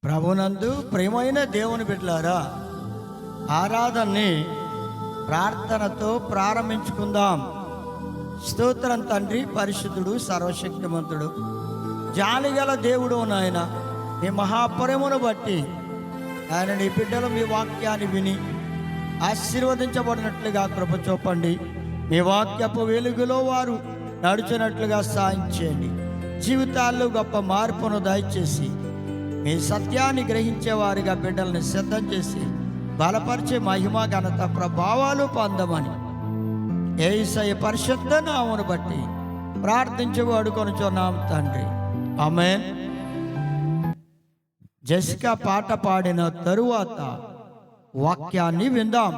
ప్రభునందు ప్రియమైన దేవుని బిడ్డలారా, ఆరాధనని ప్రార్థనతో ప్రారంభించుకుందాం. స్తోత్రం తండ్రి, పరిశుద్ధుడు, సర్వశక్తిమంతుడు, జాలిగల దేవుడు నాయన, మీ మహాప్రేమను బట్టి ఆయన నీ బిడ్డలు మీ వాక్యాన్ని విని ఆశీర్వదించబడినట్లుగా కృప చూపండి. మీ వాక్యపు వెలుగులో వారు నడుచున్నట్లుగా సాయం చేయండి. జీవితాల్లో గొప్ప మార్పును దయచేసి మీ సత్యాన్ని గ్రహించే వారిగా బిడ్డల్ని సిద్ధం చేసి బలపరిచే మహిమ ఘనత ప్రభావాలు పొందమని యేసయ్య పరిశుద్ధ నామమును బట్టి ప్రార్థించి వేడుకొనుచున్నాం తండ్రి, ఆమేన్. జెసికా పాట పాడిన తరువాత వాక్యాన్ని విందాం.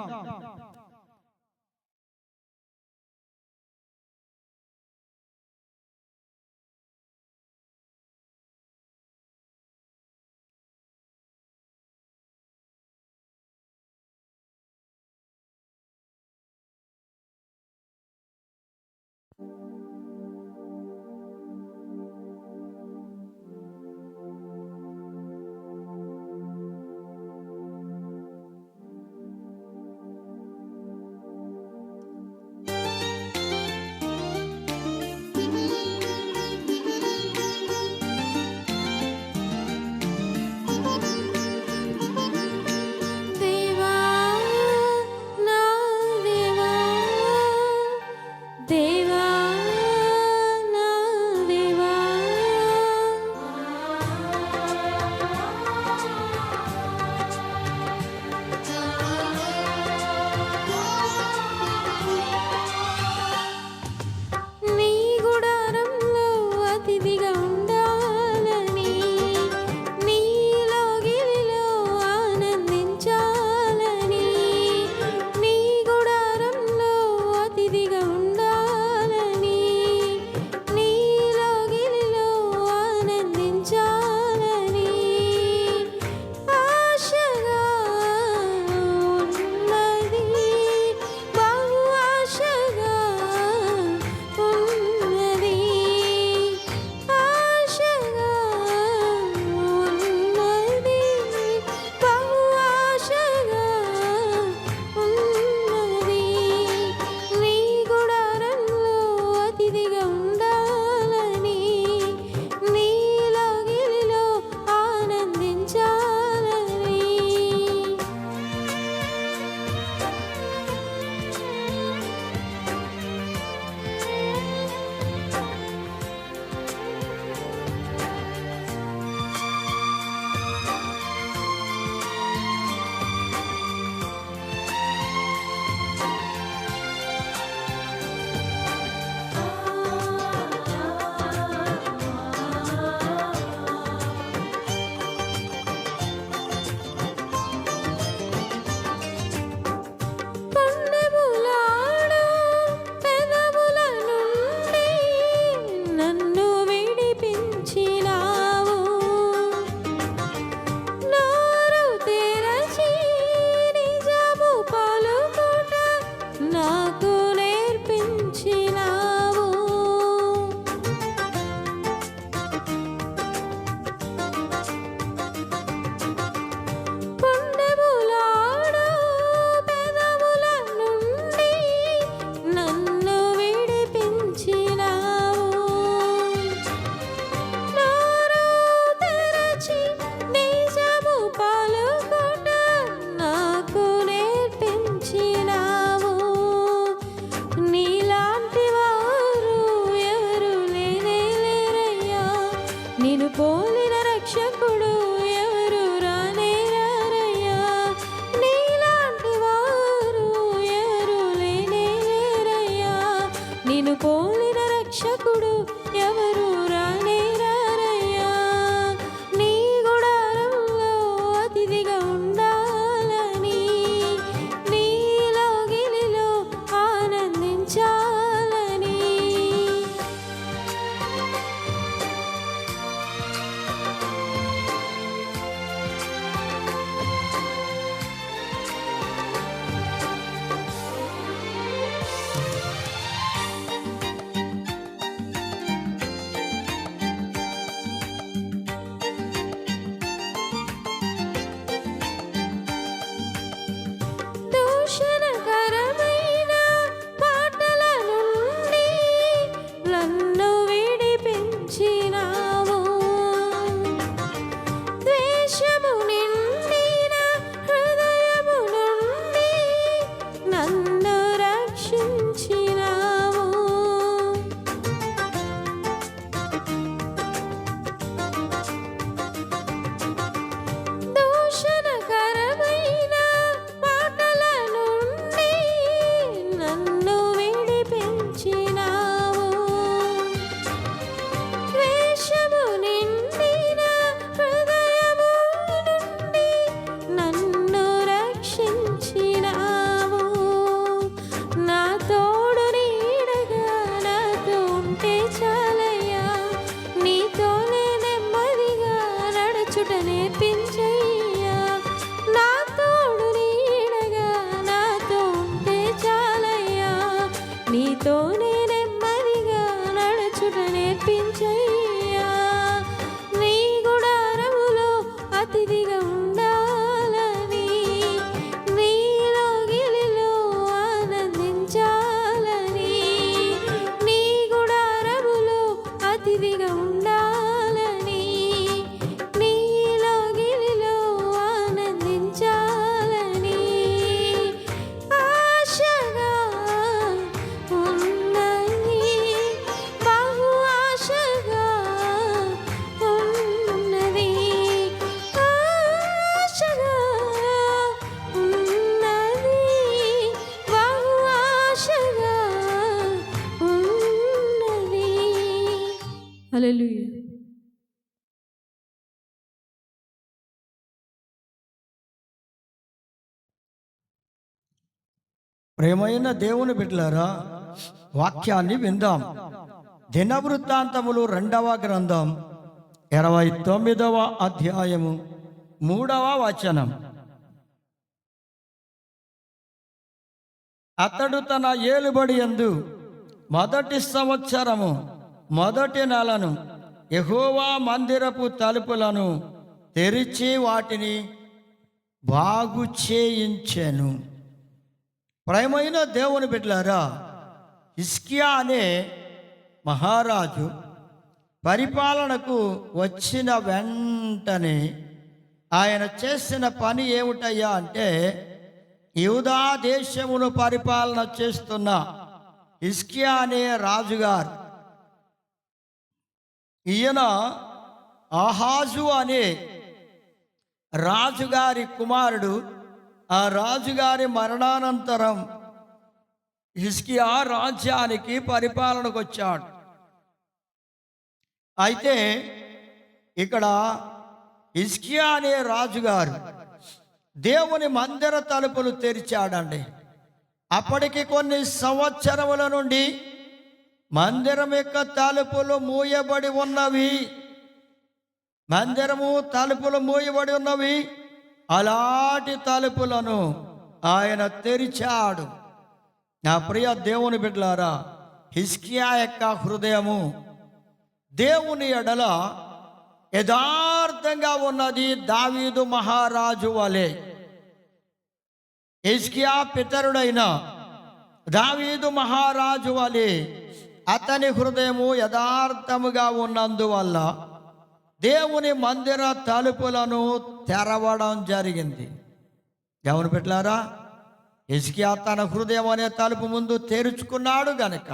నడుచుట నేర్పించయ్యా. నా తోడు నీడగా నాతో ఉంటే చాలయ్యా. నీతోనే నెమ్మదిగా నడుచుట నేర్పించయ్యా. నీ గుడారములో అతిథిగా ఉండాలని, నీలో గిలిలో ఆనందించాలని, నీ గుడారములో అతిథిగా ఉండాలని, నీలో గిలిలో ఆనందించాలని ఆశగా ఉన్నది, బహు ఆశగా ఉన్నది, ఆశగా ఉన్నది, బహు ఆశగా ఉన్నది. హల్లెలూయా. ప్రేమైన దేవుని బిడ్డలారా, వాక్యాన్ని విందాం. దినవృత్తాంతములు 2వ గ్రంథం 29వ అధ్యాయము 3వ వచనం. అతడు తన ఏలుబడి యందు మొదటి సంవత్సరము మొదటి నెలను యెహోవా మందిరపు తలుపులను తెరిచి వాటిని బాగు చేయించెను. ప్రేమైన దేవుని బిడ్డలారా, హిజ్కియా అనే మహారాజు పరిపాలనకు వచ్చిన వెంటనే ఆయన చేసిన పని ఏమిటయ్యా అంటే, యూదా దేశమును పరిపాలన చేస్తున్న హిజ్కియా అనే రాజుగారు, ఈయన ఆహాజు అనే రాజుగారి కుమారుడు. ఆ రాజుగారి మరణానంతరం హిజ్కియా రాజ్యానికి పరిపాలనకు వచ్చాడు. అయితే ఇక్కడ హిజ్కియా అనే రాజుగారు దేవుని మందిర తలుపులు తెరిచాడండి. అప్పటికి కొన్ని సంవత్సరముల నుండి మందిరం యొక్క తలుపులు మూయబడి ఉన్నవి. మందిరము తలుపులు మూయబడి ఉన్నవి. అలాంటి తలుపులను ఆయన తెరిచాడు. నా ప్రియ దేవుని బిడ్డలారా, హిజ్కియా యొక్క హృదయము దేవుని ఎడల యథార్థంగా ఉన్నది. దావీదు మహారాజు వలె హిజ్కియా పితరుడైన దావీదు మహారాజు వలె అతని హృదయము యథార్థముగా ఉన్నందువల్ల దేవుని మందిర తలుపులను తెరవడం జరిగింది. దేవుని బిడ్డలారా, హిజ్కియా తన హృదయం అనే తలుపు ముందు తెరుచుకున్నాడు గనక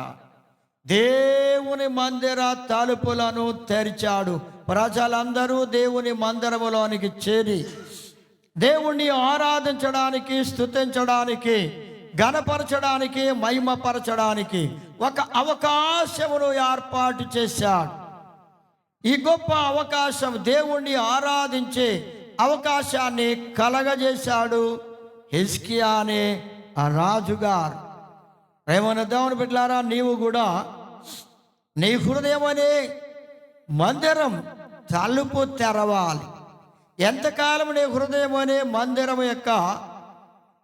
దేవుని మందిర తలుపులను తెరిచాడు. ప్రజలందరూ దేవుని మందిరములోనికి చేరి దేవుణ్ణి ఆరాధించడానికి, స్తుతించడానికి, ఘనపరచడానికి, మహిమపరచడానికి ఒక అవకాశమును ఏర్పాటు చేశాడు. ఈ గొప్ప అవకాశం, దేవుణ్ణి ఆరాధించే అవకాశాన్ని కలగజేశాడు హిజ్కియా అనే ఆ రాజుగారు. ప్రేమైన దేవుని బిడ్డలారా, నీవు కూడా నీ హృదయం అనే మందిరం తలుపు తెరవాలి. ఎంతకాలం నీ హృదయం అనే మందిరం యొక్క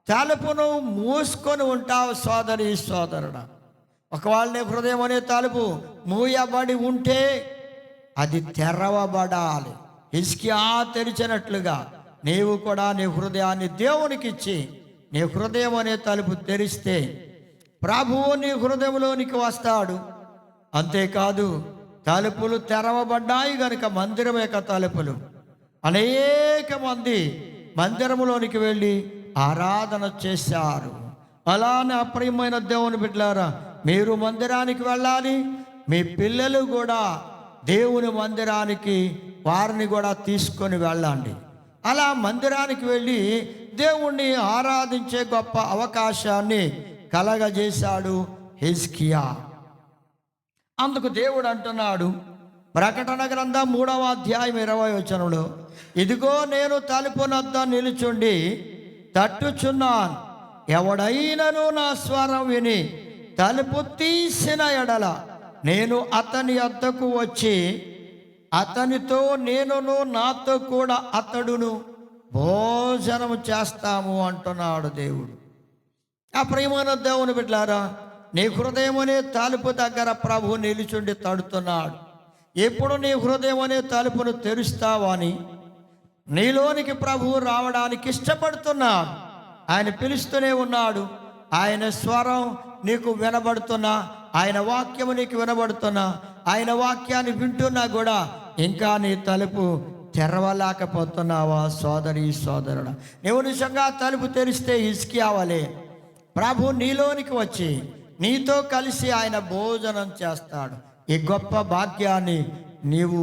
తలుపును మూసుకొని ఉంటావు సోదరి సోదరుడా? ఒకవేళ నీ హృదయం అనే తలుపు మూయబడి ఉంటే అది తెరవబడాలి. హిజ్కియా తెరిచినట్లుగా నీవు కూడా నీ హృదయాన్ని దేవునికి ఇచ్చి నీ హృదయం అనే తలుపు తెరిస్తే ప్రభువు నీ హృదయంలోనికి వస్తాడు. అంతేకాదు, తలుపులు తెరవబడ్డాయి గనుక మందిరం యొక్క తలుపులు, అనేక మంది మందిరంలోనికి వెళ్ళి ఆరాధన చేశారు. అలానే అప్రియమైన దేవుని బిడ్డలారా, మీరు మందిరానికి వెళ్ళాలి. మీ పిల్లలు కూడా దేవుని మందిరానికి వారిని కూడా తీసుకొని వెళ్ళండి. అలా మందిరానికి వెళ్ళి దేవుణ్ణి ఆరాధించే గొప్ప అవకాశాన్ని కలగజేశాడు హిజ్కియా. అందుకు దేవుడు అంటున్నాడు, ప్రకటన గ్రంథం 3వ అధ్యాయం 20వ వచనంలో, ఇదిగో నేను తలుపు నద్ద నిలుచుండి తట్టుచున్నాను. ఎవడైనను నా స్వరం విని తలుపు తీసిన ఎడల నేను అతని వద్దకు వచ్చి అతనితో నేనును నాతో కూడా అతడును భోజనము చేస్తాము అంటున్నాడు దేవుడు. ఆ ప్రియమైన దేవుని బిడ్డలారా, నీ హృదయం అనే తలుపు దగ్గర ప్రభు నిలుచుండి తడుతున్నాడు. ఎప్పుడు నీ హృదయం అనే తలుపును తెరుస్తావని నీలోనికి ప్రభువు రావడానికి ఇష్టపడుతున్నాడు. ఆయన పిలుస్తూనే ఉన్నాడు. ఆయన స్వరం నీకు వినబడుతున్నా, ఆయన వాక్యము నీకు వినబడుతున్నా, ఆయన వాక్యాన్ని వింటున్నా కూడా ఇంకా నీ తలుపు తెరవలేకపోతున్నావా సోదరి సోదరుడా? నువ్వు నిజంగా తలుపు తెరిస్తే హిజ్కియావలే ప్రభు నీలోనికి వచ్చి నీతో కలిసి ఆయన భోజనం చేస్తాడు. ఈ గొప్ప భాగ్యాన్ని నీవు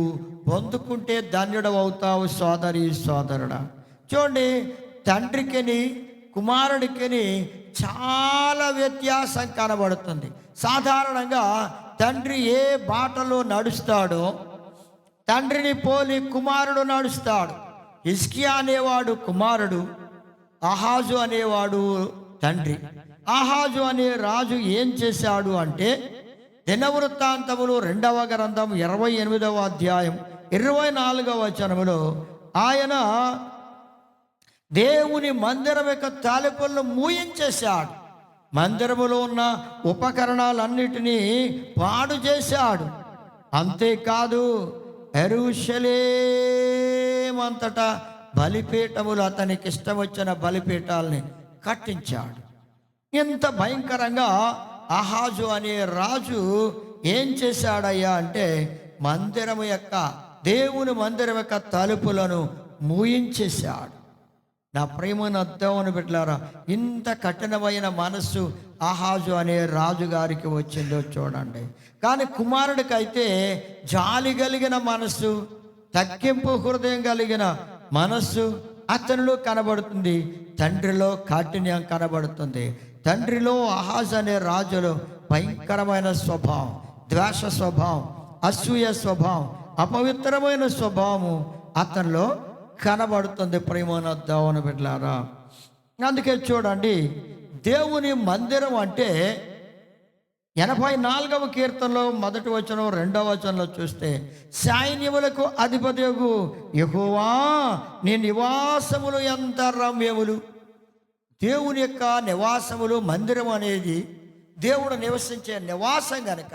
పొందుకుంటే ధన్యుడవుతావు సోదరి సోదరుడా. చూడండి, తండ్రికిని కుమారుడికిని చాలా వ్యత్యాసం కనబడుతుంది. సాధారణంగా తండ్రి ఏ బాటలో నడుస్తాడో తండ్రిని పోలి కుమారుడు నడుస్తాడు. హిజ్కియా అనేవాడు కుమారుడు, ఆహాజు అనేవాడు తండ్రి. ఆహాజు అనే రాజు ఏం చేశాడు అంటే, దినవృత్తాంతములు 2వ గ్రంథం 28వ అధ్యాయం 24వ వచనములో ఆయన దేవుని మందిరం యొక్క తలుపులను మూయించేశాడు. మందిరములో ఉన్న ఉపకరణాలన్నిటినీ పాడు చేశాడు. అంతేకాదు, యెరూషలేము అంతటా బలిపీఠములు, అతనికి ఇష్టం వచ్చిన బలిపీఠాలని కట్టించాడు. ఇంత భయంకరంగా ఆహాజు అనే రాజు ఏం చేశాడయ్యా అంటే, మందిరము యొక్క దేవుని మందిరం యొక్క తలుపులను మూయించేశాడు. నా ప్రేమను దేవుని బిడ్డలారా, ఇంత కఠినమైన మనస్సు ఆహాజు అనే రాజుగారికి వచ్చిందో చూడండి. కానీ కుమారుడికైతే జాలి కలిగిన మనస్సు, తగ్గింపు హృదయం కలిగిన మనస్సు అతనిలో కనబడుతుంది. తండ్రిలో కాఠిన్యం కనబడుతుంది. తండ్రిలో ఆహాజు అనే రాజులో భయంకరమైన స్వభావం, ద్వేష స్వభావం, అసూయ స్వభావం, అపవిత్రమైన స్వభావము అతనిలో కనబడుతుంది. ప్రేమన దేవుని బిడ్డలారా, అందుకే చూడండి, దేవుని మందిరం అంటే 84వ కీర్తనలో 1వ వచనం 2వ వచనంలో చూస్తే, సైన్యములకు అధిపతియగు యెహోవా నీ నివాసములు ఎంత రమ్యములు. దేవుని యొక్క నివాసములు, మందిరం అనేది దేవుడు నివసించే నివాసం గనుక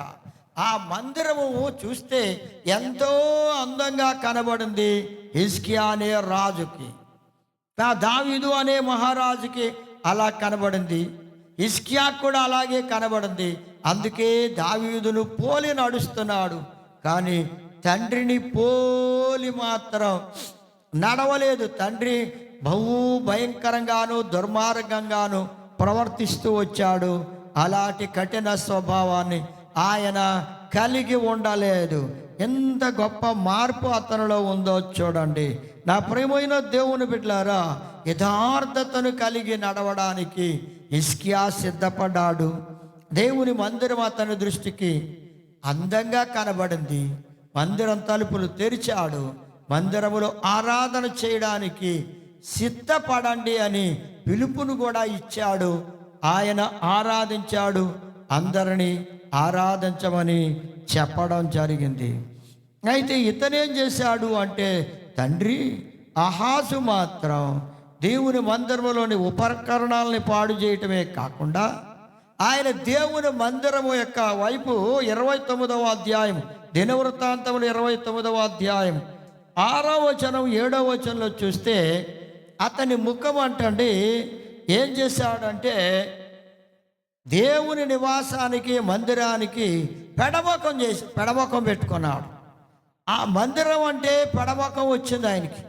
ఆ మందిరము చూస్తే ఎంతో అందంగా కనబడింది హిజ్కియా అనే రాజుకి. దావీదు అనే మహారాజుకి అలా కనబడింది. హిజ్కియా కూడా అలాగే కనబడింది. అందుకే దావీదును పోలి నడుస్తున్నాడు, కానీ తండ్రిని పోలి మాత్రం నడవలేదు. తండ్రి బహు భయంకరంగాను దుర్మార్గంగాను ప్రవర్తిస్తూ వచ్చాడు. అలాంటి కఠిన స్వభావాన్ని ఆయన కలిగి ఉండలేదు. ఎంత గొప్ప మార్పు అతనిలో ఉందో చూడండి. నా ప్రియమైన దేవుని బిడ్డలారా, యథార్థతను కలిగి నడవడానికి హిజ్కియా సిద్ధపడ్డాడు. దేవుని మందిరం అతని దృష్టికి అందంగా కనబడింది. మందిరం తలుపులు తెరిచాడు. మందిరములో ఆరాధన చేయడానికి సిద్ధపడండి అని పిలుపును కూడా ఇచ్చాడు. ఆయన ఆరాధించాడు. అందరినీ ఆరాధించమని చెప్పడం జరిగింది. అయితే ఇతనేం చేశాడు అంటే, తండ్రి ఆహాజు మాత్రం దేవుని మందిరంలోని ఉపకరణాలని పాడు చేయటమే కాకుండా ఆయన దేవుని మందిరము యొక్క వైపు 29వ అధ్యాయం దినవృత్తాంతములు 29వ అధ్యాయం 6వ వచనం 7వ వచనంలో చూస్తే, అతని ముఖం అంటండి ఏం చేశాడంటే, దేవుని నివాసానికి మందిరానికి పెడముఖం పెట్టుకున్నాడు. ఆ మందిరం అంటే పెడముఖం వచ్చింది ఆయనకి.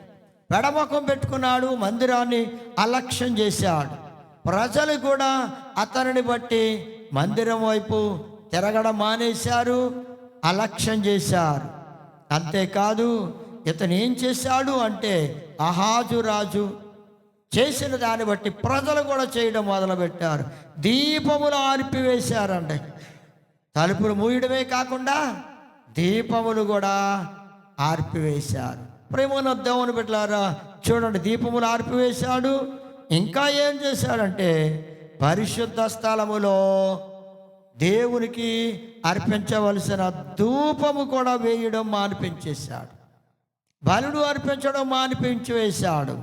పెడముఖం పెట్టుకున్నాడు, మందిరాన్ని అలక్ష్యం చేశాడు. ప్రజలు కూడా అతనిని బట్టి మందిరం వైపు తిరగడం మానేశారు, అలక్ష్యం చేశారు. అంతేకాదు, ఇతను ఏం చేశాడు అంటే, ఆహాజు రాజు చేసిన దాన్ని బట్టి ప్రజలు కూడా చేయడం మొదలుపెట్టారు. దీపములు ఆర్పివేశారండి. తలుపులు మూయడమే కాకుండా దీపములు కూడా ఆర్పివేశారు. ప్రేమను దేవుని బిడ్డలారా, చూడండి, దీపములు ఆర్పివేశాడు. ఇంకా ఏం చేశాడంటే, పరిశుద్ధ స్థలములో దేవునికి అర్పించవలసిన ధూపము కూడా వేయడం మానిపించేశాడు. బలుడు అర్పించడం మానిపించి వేశాడు.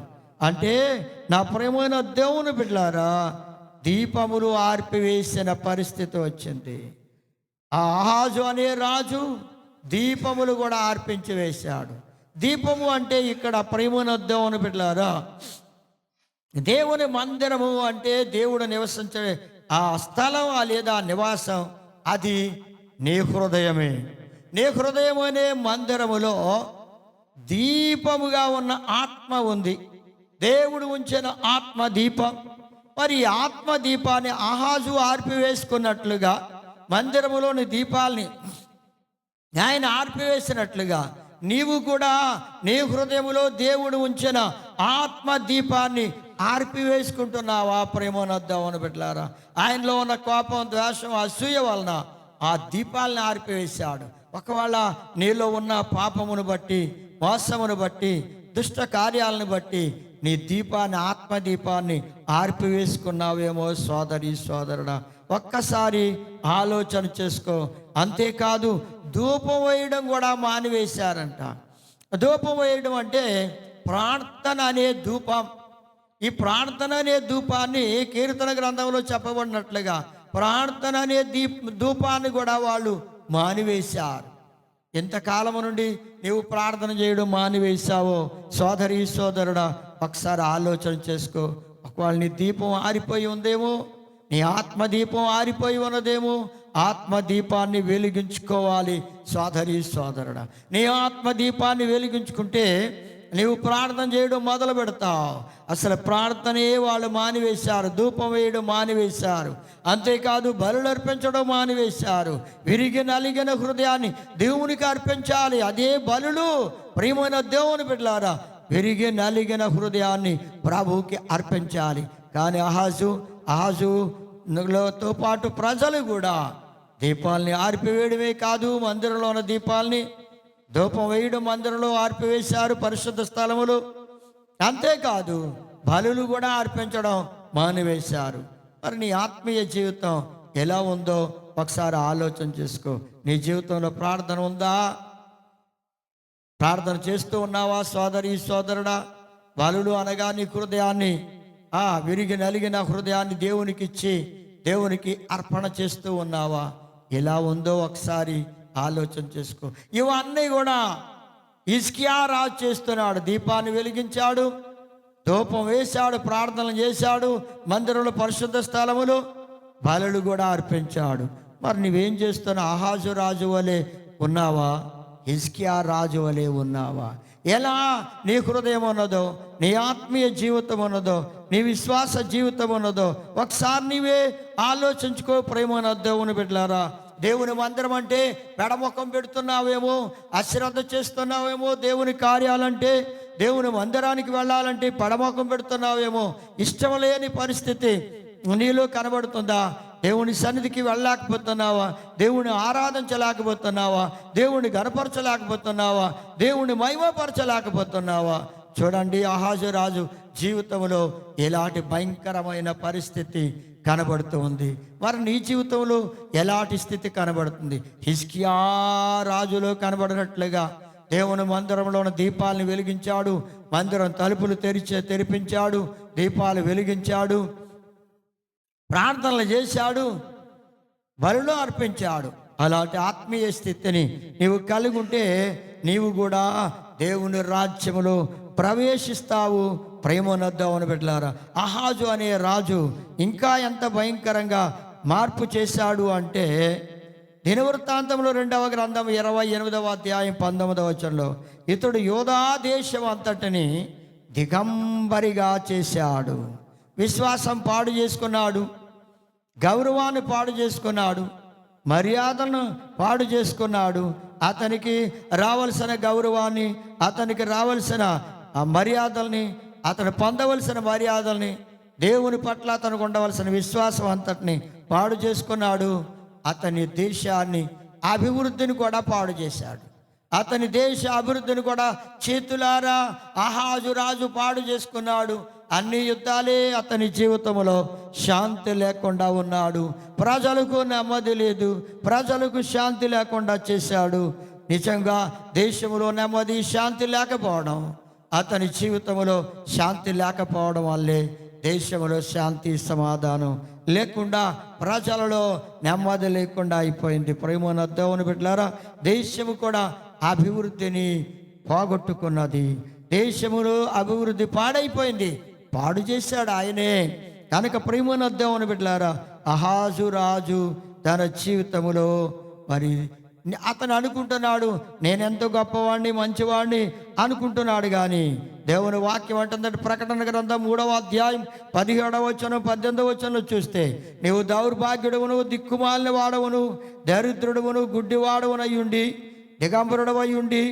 అంటే నా ప్రియమైన దేవుని బిడ్డలారా, దీపములు ఆర్పివేసిన పరిస్థితి వచ్చింది. ఆ ఆహాజు అనే రాజు దీపములు కూడా ఆర్పించి వేశాడు. దీపము అంటే ఇక్కడ ప్రియమైన దేవుని బిడ్డలారా, దేవుని మందిరము అంటే దేవుడు నివసించే ఆ స్థలం లేదా నివాసం, అది నీ హృదయమే. నీ హృదయం అనే మందిరములో దీపముగా ఉన్న ఆత్మ ఉంది. దేవుడు ఉంచిన ఆత్మ దీపం. మరి ఆత్మ దీపాన్ని ఆహాజు ఆర్పివేసుకున్నట్లుగా మందిరములోని దీపాల్ని ఆయన ఆర్పివేసినట్లుగా నీవు కూడా నీ హృదయములో దేవుడు ఉంచిన ఆత్మ దీపాన్ని ఆర్పివేసుకుంటున్నావా? ప్రేమనొద్దామని బిడ్డలారా, ఆయనలో ఉన్న కోపం, ద్వేషం, అసూయ వలన ఆ దీపాలను ఆర్పివేశాడు. ఒకవేళ నీలో ఉన్న పాపమును బట్టి, మోసమును బట్టి, దుష్ట కార్యాలను బట్టి నీ దీపాన్ని, ఆత్మదీపాన్ని ఆర్పివేసుకున్నావేమో సోదరి సోదరుడా, ఒక్కసారి ఆలోచన చేసుకో. అంతేకాదు ధూపం వేయడం కూడా మానివేశారంట. ధూపం వేయడం అంటే ప్రార్థన అనే ధూపం. ఈ ప్రార్థన అనే ధూపాన్ని కీర్తన గ్రంథంలో చెప్పబడినట్లుగా ప్రార్థన అనే ధూపాన్ని కూడా వాళ్ళు మానివేశారు. ఎంతకాలము నుండి నీవు ప్రార్థన చేయడం మానివేశావో సోదరి సోదరుడా, ఒకసారి ఆలోచన చేసుకో. ఒకవేళ నీ దీపం ఆరిపోయి ఉందేమో, నీ ఆత్మదీపం ఆరిపోయి ఉన్నదేమో. ఆత్మదీపాన్ని వెలిగించుకోవాలి సోదరి సోదరుడా. నీ ఆత్మదీపాన్ని వెలిగించుకుంటే నీవు ప్రార్థన చేయడం మొదలు పెడతావు. అసలు ప్రార్థనే వాళ్ళు మానివేశారు, ధూపం వేయడం మానివేశారు. అంతేకాదు బలులు అర్పించడం మానివేశారు. విరిగి నలిగిన హృదయాన్ని దేవునికి అర్పించాలి, అదే బలులు. ప్రియమైన దేవుని బిడ్డలారా, విరిగి నలిగిన హృదయాన్ని ప్రభువుకి అర్పించాలి. కానీ అహాజుతో పాటు ప్రజలు కూడా దీపాలని ఆర్పివేయడమే కాదు, మందిరంలో ఉన్న దీపాలని ధూపం వేయడం మందిరంలో ఆర్పివేశారు, పరిశుద్ధ స్థలములు. అంతేకాదు బలులు కూడా అర్పించడం మానివేశారు. మరి నీ ఆత్మీయ జీవితం ఎలా ఉందో ఒకసారి ఆలోచన చేసుకో. నీ జీవితంలో ప్రార్థన ఉందా? ప్రార్థన చేస్తూ ఉన్నావా సోదరి సోదరుడా? బలులు అనగా నీ హృదయాన్ని, విరిగి నలిగిన హృదయాన్ని దేవునికి ఇచ్చి దేవునికి అర్పణ చేస్తూ ఉన్నావా? ఎలా ఉందో ఒకసారి ఆలోచన చేసుకో. ఇవన్నీ కూడా హిజ్కియా రాజు చేస్తున్నాడు. దీపాన్ని వెలిగించాడు, ధూపం వేశాడు, ప్రార్థనలు చేశాడు, మందిరంలో పరిశుద్ధ స్థలములు బలులు కూడా అర్పించాడు. మరి నువ్వేం చేస్తున్నావు? అహాజు రాజు వలె ఉన్నావా? హిజ్కియా రాజు వలె ఉన్నావా? ఎలా నీ హృదయం ఉన్నదో, నీ ఆత్మీయ జీవితం ఉన్నదో, నీ విశ్వాస జీవితం ఉన్నదో ఒకసారి నీవే ఆలోచించుకో. ప్రేమ దేవుని బిడ్డలారా, దేవుని మందిరం అంటే పెడముఖం పెడుతున్నావేమో, అశ్రద్ధ చేస్తున్నావేమో. దేవుని కార్యాలంటే, దేవుని మందిరానికి వెళ్ళాలంటే పెడముఖం పెడుతున్నావేమో. ఇష్టం లేని పరిస్థితి నీలో కనబడుతుందా? దేవుని సన్నిధికి వెళ్ళలేకపోతున్నావా? దేవుని ఆరాధించలేకపోతున్నావా? దేవుని గణపరచలేకపోతున్నావా? దేవుని మహిమపరచలేకపోతున్నావా? చూడండి, అహాజు రాజు జీవితంలో ఎలాంటి భయంకరమైన పరిస్థితి కనబడుతూ ఉంది. మరి నీ జీవితంలో ఎలాంటి స్థితి కనబడుతుంది? హిజ్కియా రాజులో కనబడినట్లుగా దేవుని మందిరంలో ఉన్న దీపాలను వెలిగించాడు, మందిరం తలుపులు తెరిపించాడు, దీపాలు వెలిగించాడు, ప్రార్థనలు చేశాడు, బలులు అర్పించాడు. అలాంటి ఆత్మీయ స్థితిని నీవు కలిగి ఉంటే నీవు కూడా దేవుని రాజ్యములో ప్రవేశిస్తావు. ప్రేమనొద్దామని బిడ్డలారా, అహాజు అనే రాజు ఇంకా ఎంత భయంకరంగా మార్పు చేశాడు అంటే, దినవృత్తాంతంలో 2వ గ్రంథం 28వ అధ్యాయం 19వ వచనంలో, ఇతడు యోధా దేశం అంతటిని దిగంబరిగా చేశాడు. విశ్వాసం పాడు చేసుకున్నాడు, గౌరవాన్ని పాడు చేసుకున్నాడు, మర్యాదను పాడు చేసుకున్నాడు. అతనికి రావాల్సిన గౌరవాన్ని, అతనికి రావాల్సిన మర్యాదల్ని, అతను పొందవలసిన మర్యాదల్ని, దేవుని పట్ల అతనికి ఉండవలసిన విశ్వాసం అంతటిని పాడు చేసుకున్నాడు. అతని దేశాన్ని అభివృద్ధిని కూడా పాడు చేశాడు. అతని దేశ అభివృద్ధిని కూడా చేతులారా అహాజు రాజు పాడు చేసుకున్నాడు. అన్ని యుద్ధాలే అతని జీవితంలో శాంతి లేకుండా ఉన్నాడు. ప్రజలకు నెమ్మది లేదు, ప్రజలకు శాంతి లేకుండా చేశాడు. నిజంగా దేశంలో నెమ్మది శాంతి లేకపోవడం, అతని జీవితంలో శాంతి లేకపోవడం వల్లే దేశంలో శాంతి సమాధానం లేకుండా, ప్రజలలో నెమ్మది లేకుండా అయిపోయింది. ప్రేమన దేవుని బిడ్డలారా, దేశము కూడా అభివృద్ధిని పోగొట్టుకున్నది. దేశములో అభివృద్ధి పాడైపోయింది. పాడు చేశాడు ఆయనే. కనుక ప్రేమన దేవుని బిడ్డలారా, అహాజు రాజు తన జీవితములో మరి అతను అనుకుంటున్నాడు, నేనెంతో గొప్పవాడిని, మంచివాడిని అనుకుంటున్నాడు. కానీ దేవుని వాక్యం అంటుందంటే ప్రకటన గ్రంథం 3వ అధ్యాయం 17వ వచనం 18వ వచనంలో చూస్తే, నీవు దౌర్భాగ్యుడవును, దిక్కుమాలిన వాడవును, దరిద్రుడవును, గుడ్డివాడవునయ్యుండి, దిగంబరుడవయ్యుండి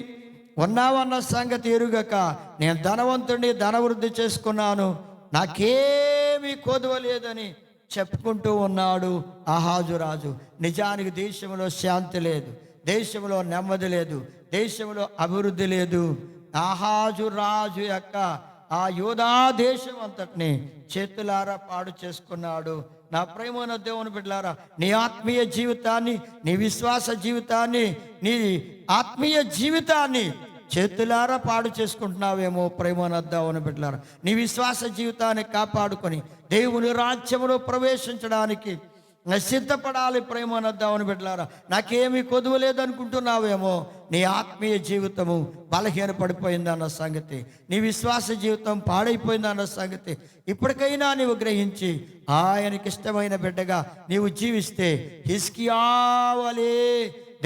ఉన్నావన్న సంగతి ఎరుగక నేను ధనవంతుడిని, ధనవృద్ధి చేసుకున్నాను, నాకేమీ కొదవలేదని చెప్పుకుంటూ ఉన్నాడు అహాజు రాజు. నిజానికి దేశంలో శాంతి లేదు, దేశంలో నెమ్మది లేదు, దేశంలో అభివృద్ధి లేదు. అహాజు రాజు యొక్క ఆ యూదా దేశం అంతటిని చేతులారా పాడు చేసుకున్నాడు. నా ప్రేమైన దేవుని బిడ్డలారా, నీ ఆత్మీయ జీవితాన్ని, నీ విశ్వాస జీవితాన్ని, నీ ఆత్మీయ జీవితాన్ని చేతులారా పాడు చేసుకుంటున్నావేమో. ప్రేమైన దేవుని బిడ్డలారా, నీ విశ్వాస జీవితాన్ని కాపాడుకొని దేవుని రాజ్యములో ప్రవేశించడానికి సిద్ధపడాలి. ప్రేమైన దేవుని బిడ్డలారా, నాకేమీ కొదువ లేదనుకుంటున్నావేమో. నీ ఆత్మీయ జీవితము బలహీనపడిపోయిందన్న సంగతి, నీ విశ్వాస జీవితం పాడైపోయిందన్న సంగతి ఇప్పటికైనా నీవు గ్రహించి ఆయనకి ఇష్టమైన బిడ్డగా నీవు జీవిస్తే హిజ్కియా వలె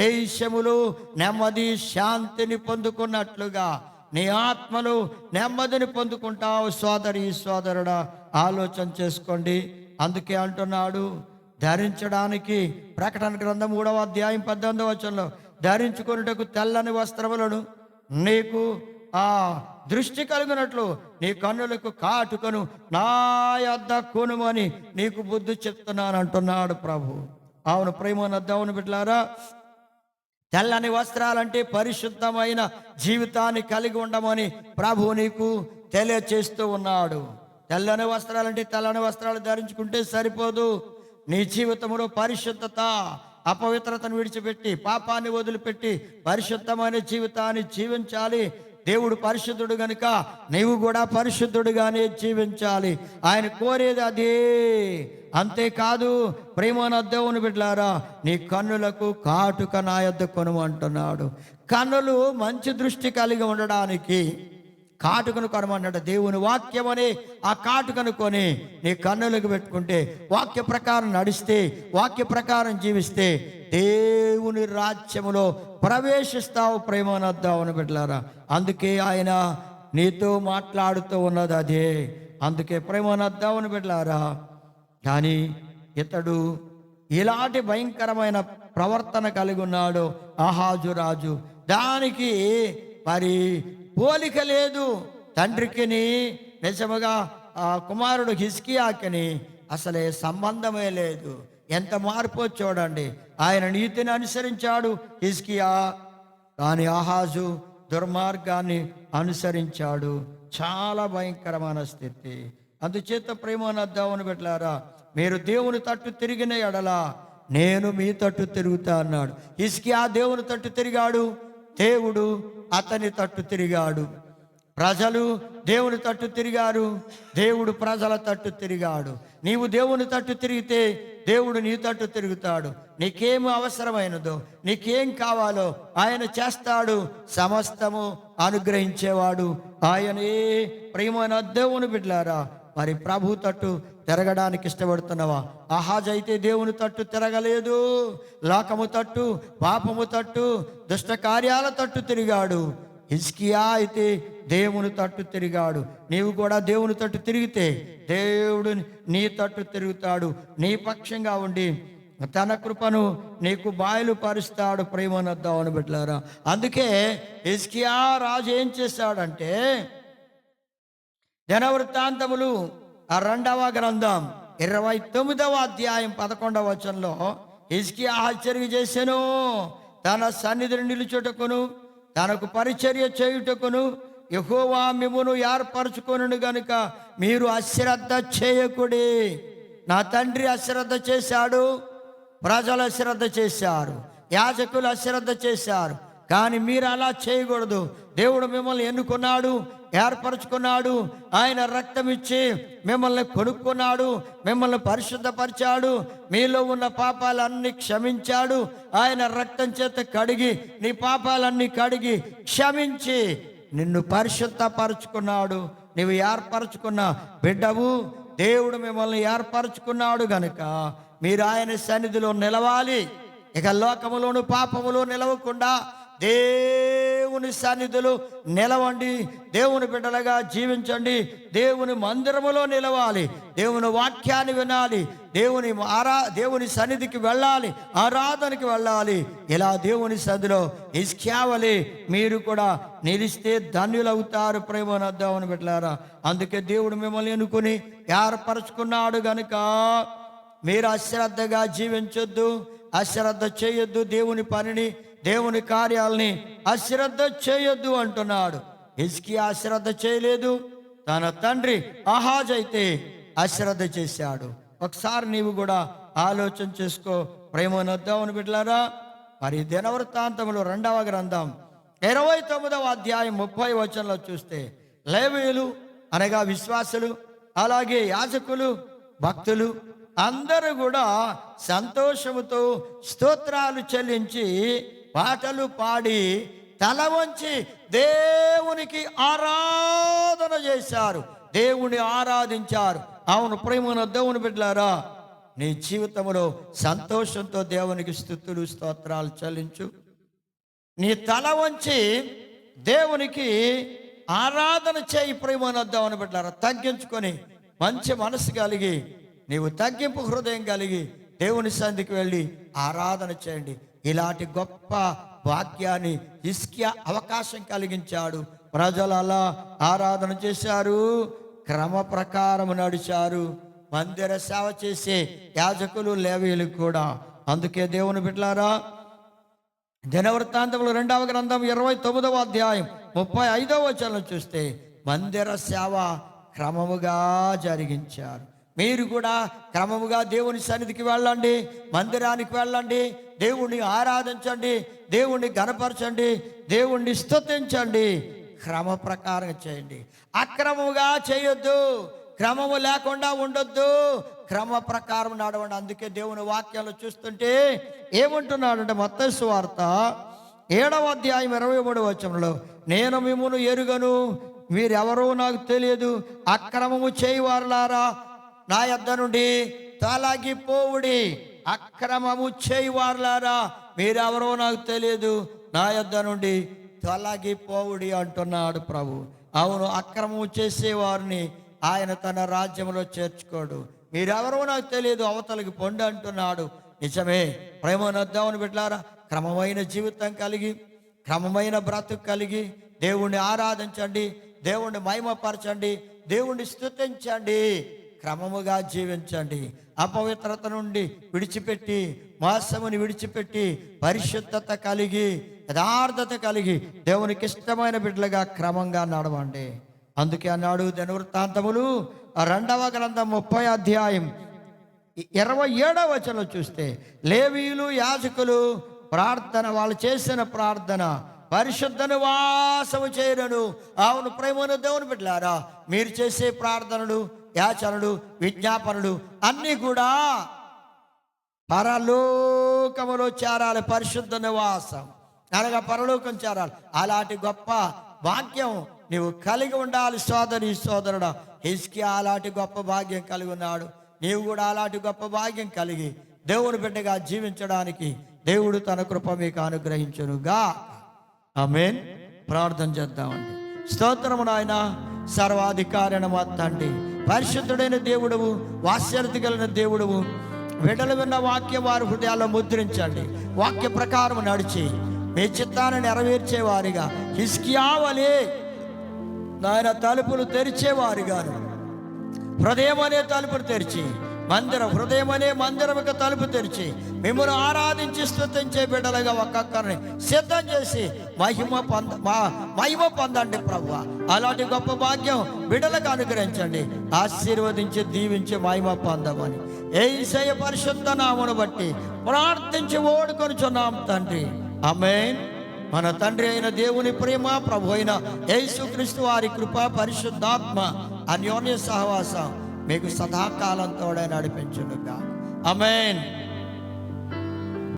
దేశములు నెమ్మది శాంతిని పొందుకున్నట్లుగా నీ ఆత్మలు నెమ్మదిని పొందుకుంటావు. సోదరి సోదరుడా, ఆలోచన చేసుకోండి. అందుకే అంటున్నాడు, ధరించడానికి ప్రకటన గ్రంథం 3వ అధ్యాయం 18వ వచనంలో, ధరించుకొనుటకు తెల్లని వస్త్రములను నీకు ఆ దృష్టి కలిగినట్లు నీ కన్నులకు కాటుకను నా యొద్ద కొనుమని నీకు బుద్ధి చెప్తున్నాను అంటున్నాడు ప్రభు. అవును ప్రేమన్న దేవుని బిడ్డలారా, తెల్లని వస్త్రాలంటే పరిశుద్ధమైన జీవితాన్ని కలిగి ఉండమని ప్రభు నీకు తెలియచేస్తూ ఉన్నాడు. తెల్లని వస్త్రాలంటే తెల్లని వస్త్రాలు ధరించుకుంటే సరిపోదు. నీ జీవితంలో పరిశుద్ధత, అపవిత్రతను విడిచిపెట్టి, పాపాన్ని వదిలిపెట్టి పరిశుద్ధమైన జీవితాన్ని జీవించాలి. దేవుడు పరిశుద్ధుడు గనుక నీవు కూడా పరిశుద్ధుడుగానే జీవించాలి. ఆయన కోరేది అదే. అంతేకాదు ప్రేమన దేవుని బిడ్డలారా, నీ కన్నులకు కాటుక నా యొద్ద కొనుము అంటున్నాడు. కన్నులు మంచి దృష్టి కలిగి ఉండడానికి కాటుకను కొనమన్నాడు. దేవుని వాక్యం అనే ఆ కాటుకను కొని నీ కన్నులకు పెట్టుకుంటే, వాక్య ప్రకారం నడిస్తే, వాక్య ప్రకారం జీవిస్తే దేవుని రాజ్యములో ప్రవేశిస్తావు. ప్రేమనద్దావుని బిడ్డలారా, అందుకే ఆయన నీతో మాట్లాడుతూ ఉన్నది అదే. అందుకే ప్రేమనద్దావుని బిడ్డలారా, కానీ ఇతడు ఇలాంటి భయంకరమైన ప్రవర్తన కలిగి ఉన్నాడు అహాజు రాజు. దానికి మరి పోలిక లేదు. తండ్రికిని నిజముగా ఆ కుమారుడు హిజ్కియాకిని అసలే సంబంధమే లేదు. ఎంత మార్పో చూడండి. ఆయన నీతిని అనుసరించాడు హిజ్కియా, కానీ ఆహాజు దుర్మార్గాన్ని అనుసరించాడు. చాలా భయంకరమైన స్థితి. అందుచేత ప్రేమనద్దామని పెట్టారా, మీరు దేవుని తట్టు తిరిగిన ఎడల నేను మీ తట్టు తిరుగుతా అన్నాడు. హిజ్కియా దేవుని తట్టు తిరిగాడు, దేవుడు అతని తట్టు తిరిగాడు. ప్రజలు దేవుని తట్టు తిరిగారు, దేవుడు ప్రజల తట్టు తిరిగాడు. నీవు దేవుని తట్టు తిరిగితే దేవుడు నీ తట్టు తిరుగుతాడు. నీకేం అవసరమైనదో, నీకేం కావాలో ఆయన చేస్తాడు. సమస్తము అనుగ్రహించేవాడు ఆయనే. ప్రియమైన దేవుని బిడ్డలారా, మరి ప్రభు తట్టు తిరగడానికి ఇష్టపడుతున్నావా? అహాజ్ అయితే దేవుని తట్టు తిరగలేదు. లోకము తట్టు, పాపము తట్టు, దుష్ట కార్యాల తట్టు తిరిగాడు. హిజ్కియా అయితే దేవుని తట్టు తిరిగాడు. నీవు కూడా దేవుని తట్టు తిరిగితే దేవుడు నీ తట్టు తిరుగుతాడు. నీ పక్షంగా ఉండి తన కృపను నీకు బయలుపరుస్తాడు. ప్రేమనద్దామని బిడ్డలారా, అందుకే హిజ్కియా రాజు ఏం చేశాడంటే, దినవృత్తాంతములు 2వ గ్రంథం 29వ అధ్యాయం 11వ వచనంలో హిజ్కియా హెచ్చరిక చేసెను. తన సన్నిధిని నిలుచుటకును తనకు పరిచర్య చేయుటకును యెహోవా మిమ్మును ఏర్పరచుకొనును గనుక మీరు అశ్రద్ధ చేయకుడి. నా తండ్రి అశ్రద్ధ చేశాడు, ప్రజలు అశ్రద్ధ చేశారు, యాజకులు అశ్రద్ధ చేశారు, కానీ మీరు అలా చేయకూడదు. దేవుడు మిమ్మల్ని ఎన్నుకున్నాడు, ఏర్పరచుకున్నాడు. ఆయన రక్తం ఇచ్చి మిమ్మల్ని కొనుక్కున్నాడు, మిమ్మల్ని పరిశుద్ధపరిచాడు, మీలో ఉన్న పాపాలన్నీ క్షమించాడు. ఆయన రక్తం చేత కడిగి నీ పాపాలన్నీ కడిగి క్షమించి నిన్ను పరిశుద్ధపరచుకున్నాడు. నీవు ఏర్పరచుకున్న బిడ్డవు. దేవుడు మిమ్మల్ని ఏర్పరచుకున్నాడు గనుక మీరు ఆయన సన్నిధిలో నిలవాలి. ఇక లోకములోను పాపములో నిలవకుండా దేవుని సన్నిధిలో నిలవండి. దేవుని బిడ్డలుగా జీవించండి. దేవుని మందిరములో నిలవాలి. దేవుని వాక్యాన్ని వినాలి. దేవుని సన్నిధికి వెళ్ళాలి, ఆరాధనకి వెళ్ళాలి. ఇలా దేవుని సన్నిధిలో ఇస్క్యావలి మీరు కూడా నిలిస్తే ధన్యులవుతారు. ప్రేమ దేవుని బిడ్డలారా, అందుకే దేవుడు మిమ్మల్ని ఎన్నుకుని ఏర్పరచుకున్నాడు గనుక మీరు అశ్రద్ధగా జీవించొద్దు, అశ్రద్ధ చేయొద్దు. దేవుని పనిని, దేవుని కార్యాలని అశ్రద్ధ చేయొద్దు అంటున్నాడు. హిజ్కియా అశ్రద్ధ చేయలేదు, తన తండ్రి ఆహాజ్ అయితే అశ్రద్ధ చేశాడు. ఒకసారి నీవు కూడా ఆలోచన చేసుకో ప్రేమ దేవుని బిడ్డలారా. మరి దినవృత్తాంతములు 2వ గ్రంథం 29వ అధ్యాయం 30వ వచనంలో చూస్తే లేవీయులు అనగా విశ్వాసులు, అలాగే యాజకులు, భక్తులు అందరూ కూడా సంతోషముతో స్తోత్రాలు చెల్లించి పాటలు పాడి తల వంచి దేవునికి ఆరాధన చేశారు, దేవుని ఆరాధించారు. అవును ప్రేమ దేవుని బిడ్డలారా, నీ జీవితంలో సంతోషంతో దేవునికి స్తుతులు స్తోత్రాలు చెల్లించు. నీ తల వంచి దేవునికి ఆరాధన చేయి. ప్రేమ దేవుని బిడ్డలారా, తగ్గించుకొని మంచి మనసు కలిగి నీవు తగ్గింపు హృదయం కలిగి దేవుని సన్నిధికి వెళ్ళి ఆరాధన చేయండి. ఇలాంటి గొప్ప భాగ్యాన్ని హిజ్కియా అవకాశం కలిగించాడు. ప్రజలు అలా ఆరాధన చేశారు, క్రమ ప్రకారం నడిచారు. మందిర సేవ చేసే యాజకులు, లేవీయులు కూడా. అందుకే దేవుని బిడ్డలారా, దినవృత్తాంతములు 2వ గ్రంథం 29వ అధ్యాయం 35వ వచనం చూస్తే మందిర సేవ క్రమముగా జరిగించారు. మీరు కూడా క్రమముగా దేవుని సన్నిధికి వెళ్ళండి, మందిరానికి వెళ్ళండి, దేవుణ్ణి ఆరాధించండి, దేవుణ్ణి గణపరచండి, దేవుణ్ణి స్తుతించండి. క్రమ ప్రకారం చేయండి, అక్రమముగా చేయొద్దు, క్రమము లేకుండా ఉండొద్దు, క్రమ ప్రకారం నడవండి. అందుకే దేవుని వాక్యాలు చూస్తుంటే ఏమంటున్నాడంటే మత్తయి సువార్త 7వ అధ్యాయం 23వ వచనంలో, నేను మిమ్మును ఎరుగను, మీరెవరో నాకు తెలియదు, అక్రమము చేయువారులారా నా యొద్ద నుండి తొలగిపోవుడి. అక్రమము చేయువారులారా మీరెవరో నాకు తెలియదు, నా యొద్ద నుండి తొలగిపోవుడి అంటున్నాడు ప్రభు. అవును, అక్రమము చేసేవారిని ఆయన తన రాజ్యంలో చేర్చుకోడు. మీరెవరో నాకు తెలియదు, అవతలకి పొండి అంటున్నాడు. నిజమే ప్రేమ దేవుని బిడ్డలారా, క్రమమైన జీవితం కలిగి, క్రమమైన బ్రతుకు కలిగి దేవుణ్ణి ఆరాధించండి, దేవుణ్ణి మహిమపరచండి, దేవుణ్ణి స్తుతించండి, క్రమముగా జీవించండి. అపవిత్రత నుండి విడిచిపెట్టి, మోసముని విడిచిపెట్టి, పరిశుద్ధత కలిగి, యథార్థత కలిగి దేవునికి ఇష్టమైన బిడ్డలుగా క్రమంగా నడవండి. అందుకే అన్నాడు దినవృత్తాంతములు 2వ గ్రంథం 30వ అధ్యాయం 27వ వచనంలో చూస్తే లేవీయులు, యాజకులు ప్రార్థన, వాళ్ళు చేసిన ప్రార్థన పరిశుద్ధ నివాసము చేయును. అవును ప్రేమను దేవుని బిడ్డలారా, మీరు చేసే ప్రార్థనలు, యాచనలు, విజ్ఞాపనలు అన్నీ కూడా పరలోకములో చేరాలి. పరిశుద్ధ నివాసం అనగా పరలోకం చేరాలి. అలాంటి గొప్ప భాగ్యం నీవు కలిగి ఉండాలి. సోదరి సోదరుడా, హిజ్కియా అలాంటి గొప్ప భాగ్యం కలిగి ఉన్నాడు. నీవు కూడా అలాంటి గొప్ప భాగ్యం కలిగి దేవుని బిడ్డగా జీవించడానికి దేవుడు తన కృప మీకు అనుగ్రహించునుగా. ఆమేన్. ప్రార్థన చేద్దామండి. స్తోత్రము నాయన, సర్వాధికారైన మా తండ్రి, పరిశుద్ధుడైన దేవుడువు, వాత్సల్యత కలిగిన దేవుడువు, బిడ్డలు విన్న వాక్యం వారి హృదయాల్లో ముద్రించండి. వాక్య ప్రకారం నడిచి మీ చిత్తాన్ని నెరవేర్చేవారిగా హిజ్కియా వలె నాయన తలుపులు తెరిచేవారిగాను, హృదయం అనే తలుపులు తెరిచి హృదయం అనే మందిరముకు తలుపు తెరిచి మిమ్మల్ని ఆరాధించి స్తుతించే బిడ్డలుగా ఒక్కొక్కరిని సిద్ధం చేసి మహిమ పొందండి ప్రభువా. అలాంటి గొప్ప భాగ్యం బిడ్డలకు అనుగ్రహించండి. ఆశీర్వదించి దీవించి మహిమ పొందమని యేసయ్య పరిశుద్ధ నామమును బట్టి ప్రార్థించి ఓడుకొనుచున్నాం తండ్రి. ఆమేన్. మన తండ్రి అయిన దేవుని ప్రేమ, ప్రభు అయిన యేసుక్రీస్తు వారి కృప, పరిశుద్ధాత్మ అన్యోన్య సహవాసం మీకు సదాకాలం తోడే నడిపించునుగా. ఆమేన్.